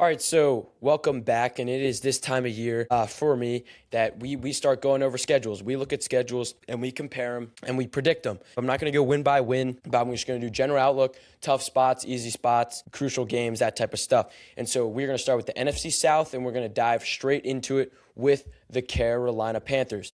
All right, so welcome back, and it is this time of year for me that we start going over schedules. We look at schedules and we compare them and we predict them. I'm not going to go win by win, but I'm just going to do general outlook, tough spots, easy spots, crucial games, that type of stuff. And so we're going to start with the NFC South, and we're going to dive straight into it with the Carolina Panthers.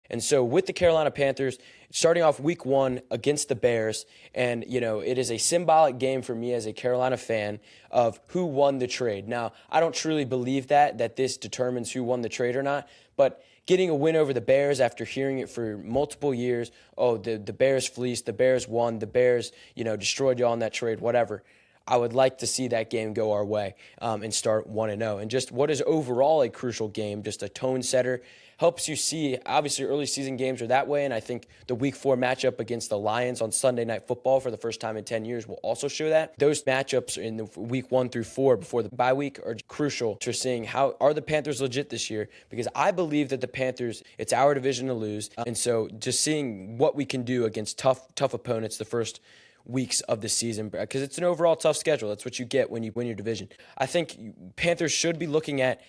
And so with the Carolina Panthers, starting off week one against the Bears, and, it is a symbolic game for me as a Carolina fan of who won the trade. Now, I don't truly believe that this determines who won the trade or not, but getting a win over the Bears after hearing it for multiple years, the Bears fleeced, the Bears won, the Bears, destroyed y'all in that trade, whatever. I would like to see that game go our way and start 1-0. And just what is overall a crucial game, just a tone setter, helps you see, obviously early season games are that way, and I think the week 4 matchup against the Lions on Sunday Night Football for the first time in 10 years will also show that. Those matchups in the week 1 through 4 before the bye week are crucial to seeing how are the Panthers legit this year, because I believe that the Panthers, it's our division to lose, and so just seeing what we can do against tough opponents the first weeks of the season, because it's an overall tough schedule. That's what you get when you win your division. I think Panthers should be looking at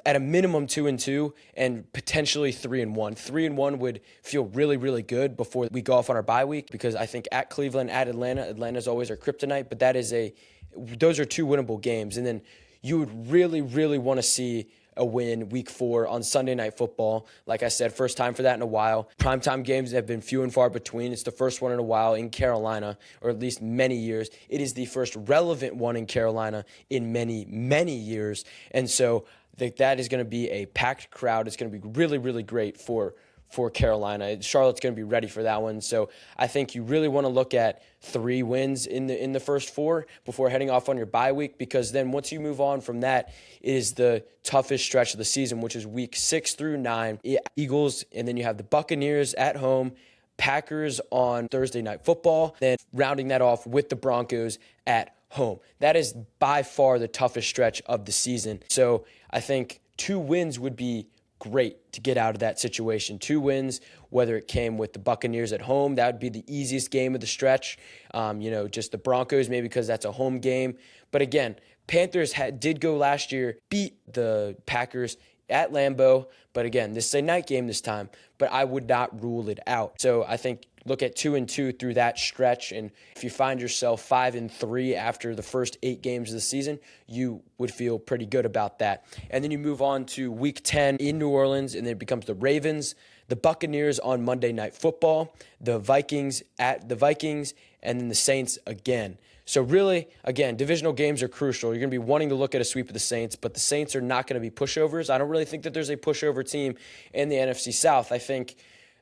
a minimum 2-2 and potentially 3-1. 3-1 would feel really, really good before we go off on our bye week, because I think at Cleveland, at Atlanta's always our kryptonite, but those are 2 winnable games. And then you would really, really want to see a win week 4 on Sunday Night Football. Like I said, first time for that in a while. Primetime games have been few and far between. It's the first one in a while in Carolina, or at least many years. It is the first relevant one in Carolina in many, many years. And so that is going to be a packed crowd. It's going to be really, really great for Carolina. Charlotte's going to be ready for that one. So I think you really want to look at 3 wins in the first 4 before heading off on your bye week, because then once you move on from that is the toughest stretch of the season, which is week 6 through 9. Eagles, and then you have the Buccaneers at home, Packers on Thursday Night Football, then rounding that off with the Broncos at home. That is by far the toughest stretch of the season. So I think 2 wins would be great to get out of that situation. 2 wins, whether it came with the Buccaneers at home, that would be the easiest game of the stretch. Just the Broncos, maybe because that's a home game. But again, Panthers did go last year, beat the Packers at Lambeau. But again, this is a night game this time, but I would not rule it out. So I think look at 2-2 through that stretch, and if you find yourself 5-3 after the first 8 games of the season, you would feel pretty good about that. And then you move on to week 10 in New Orleans, and then it becomes the Ravens, the Buccaneers on Monday Night Football, the Vikings at the Vikings, and then the Saints again. So really, again, divisional games are crucial. You're going to be wanting to look at a sweep of the Saints, but the Saints are not going to be pushovers. I don't really think that there's a pushover team in the NFC South. I think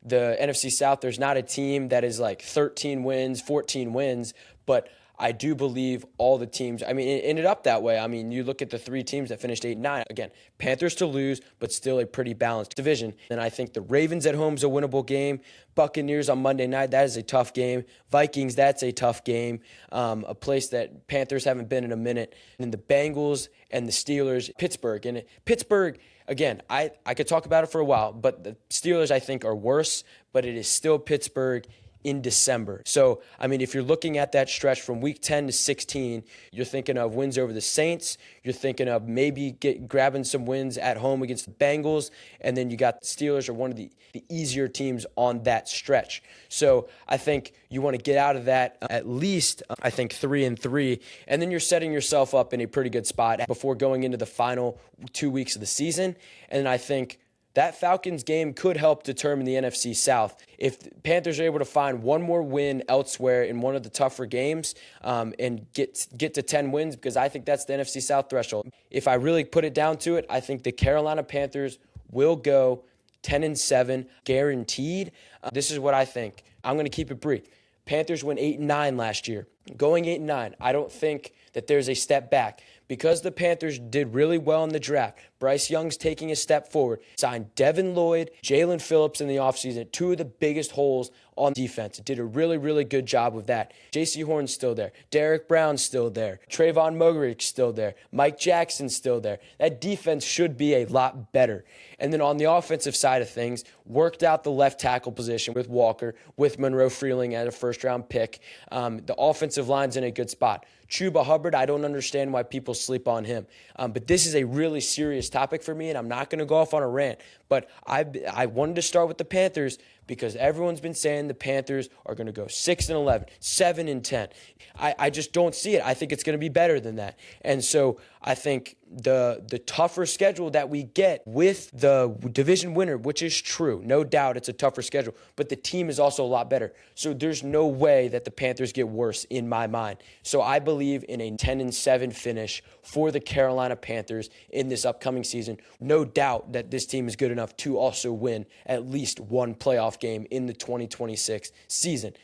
the NFC South, there's not a team that is like 13 wins, 14 wins, but I do believe all the teams, it ended up that way. You look at the 3 teams that finished 8-9. Again, Panthers to lose, but still a pretty balanced division. And I think the Ravens at home is a winnable game. Buccaneers on Monday night, that is a tough game. Vikings, that's a tough game, a place that Panthers haven't been in a minute. And then the Bengals and the Steelers, Pittsburgh. And Pittsburgh, again, I could talk about it for a while, but the Steelers, I think, are worse, but it is still Pittsburgh in December. So, if you're looking at that stretch from week 10 to 16, you're thinking of wins over the Saints. You're thinking of maybe grabbing some wins at home against the Bengals. And then you got the Steelers are one of the easier teams on that stretch. So I think you want to get out of that at least, 3-3. And then you're setting yourself up in a pretty good spot before going into the final 2 weeks of the season. And I think that Falcons game could help determine the NFC South. If the Panthers are able to find one more win elsewhere in one of the tougher games and get to 10 wins, because I think that's the NFC South threshold. If I really put it down to it, I think the Carolina Panthers will go 10-7, guaranteed. This is what I think. I'm going to keep it brief. Panthers went 8-9 last year. Going 8-9, I don't think that there's a step back. Because the Panthers did really well in the draft, Bryce Young's taking a step forward, signed Devin Lloyd, Jalen Phillips in the offseason, two of the biggest holes on defense. It did a really, really good job with that. J.C. Horn's still there. Derek Brown's still there. Trayvon Moguric's still there. Mike Jackson's still there. That defense should be a lot better. And then on the offensive side of things, worked out the left tackle position with Walker, with Monroe Freeling as a first-round pick. The offensive line's in a good spot. Chuba Hubbard, I don't understand why people sleep on him. But this is a really serious topic for me, and I'm not going to go off on a rant. But I wanted to start with the Panthers because everyone's been saying the Panthers are going to go 6-11, 7-10. I just don't see it. I think it's going to be better than that. And so I think the tougher schedule that we get with the division winner, which is true, no doubt it's a tougher schedule, but the team is also a lot better. So there's no way that the Panthers get worse in my mind. So I believe in a 10-7 finish for the Carolina Panthers in this upcoming season. No doubt that this team is good enough to also win at least one playoff game in the 2026 season.